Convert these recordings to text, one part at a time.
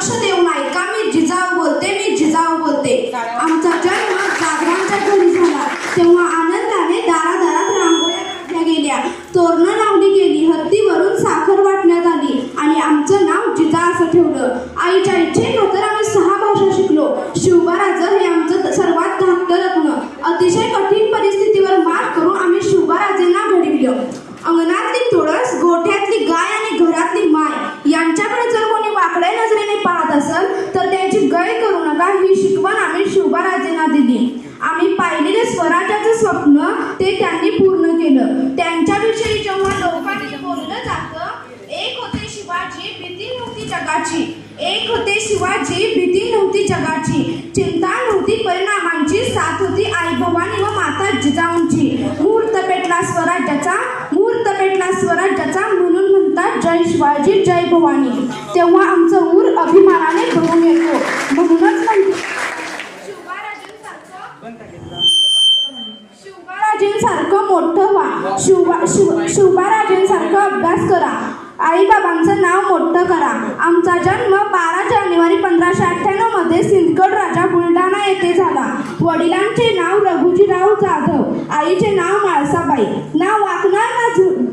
लक्ष देऊन ऐका, मी जिजाऊ बोलते, मी जिजाऊ बोलते. आमचा जन्म जागरांच्या घरी झाला, तेव्हा आनंदाने दारादारात रांगोळ्या काढल्या गेल्या, तोरणं लावली गेली, हत्तीवरून साखर वाटण्यात आली आणि आमचं नाव जिजा असं ठेवलं. आईच्या इच्छेनं तर आम्ही 6 भाषा शिकलो. शिवबाराजं हे आमचं सर्वात धाकटं रत्न. अतिशय कठीण परिस्थितीवर मात करून आम्ही शिवबाराजेंना घडविलं. अंगणातली तुळस, गोठ्यातली गाय आणि घरातली माय यांच्याकडे जर कोणी वाकड्या नजरेने पाहत असेल तर त्यांची गय करू नका, ही शिकवण आम्ही शिवबाराजेंना दिली. आम्ही पाहिलेले स्वराज्याचं स्वप्न ते त्यांनी पूर्ण केलं. त्यांच्याविषयी जेव्हा लोकांनी बोललं जातं, एक होते शिवाजी, भीती नव्हती जगाची. एक होते शिवाजी, भीती नव्हती जगाची. चिंता नव्हती परिणामांची, साथ होती आई भवानी व माता जिजाऊंची. मुहूर्त पेटला स्वराज्याचा, मुहूर्त पेटला स्वराज्याचा, म्हणून म्हणतात जय शिवाजी जय भवानी. तेव्हा आमचं ऊर अभिमानाने भरून येतो. म्हणूनच म्हणतो शिवबाराजेंसारखं मोठं व्हा, शिवबाराजेंसारखं अभ्यास करा, आईबाबांचं नाव मोठं करा. आमचा जन्म 12 जानेवारी 1598 मध्ये सिंदगड राजा बुलढाणा येथे झाला. वडिलांचे नाव रघुजीराव जाधव, आईचे नाव माळसाबाई. ना वाकणार ना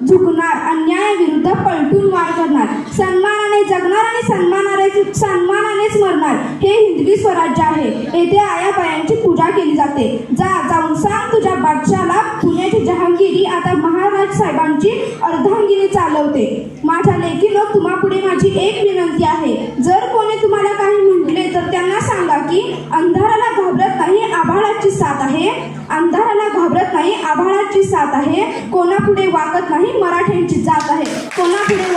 झुकणार, अन्यायाविरुद्ध पलटून वार करणार, सन्मानाने जगणार आणि सन्मानानेच मरणार. हे हिंदवी स्वराज्य आहे. येथे आयाबायांची पूजा केली जाते. जाऊन सांग तुझ्या बादशाला, पुण्याची जहांगीरी आता महाराज साहेबांची अर्धांगिनी चालवते. माझ्या लेकीनं तुम्हापुढे माझी एक विनंती आहे. जर कोणी तुम्हाला काही म्हटले तर त्यांना सांगा की अंधाराला घाबरत नाही, आभाळाची साथ आहे. अंधाराला घाबरत नाही, आभाळाची साथ आहे. कोणापुढे वाकत नाही, मराठ्यांची जात आहे. कोणापुढे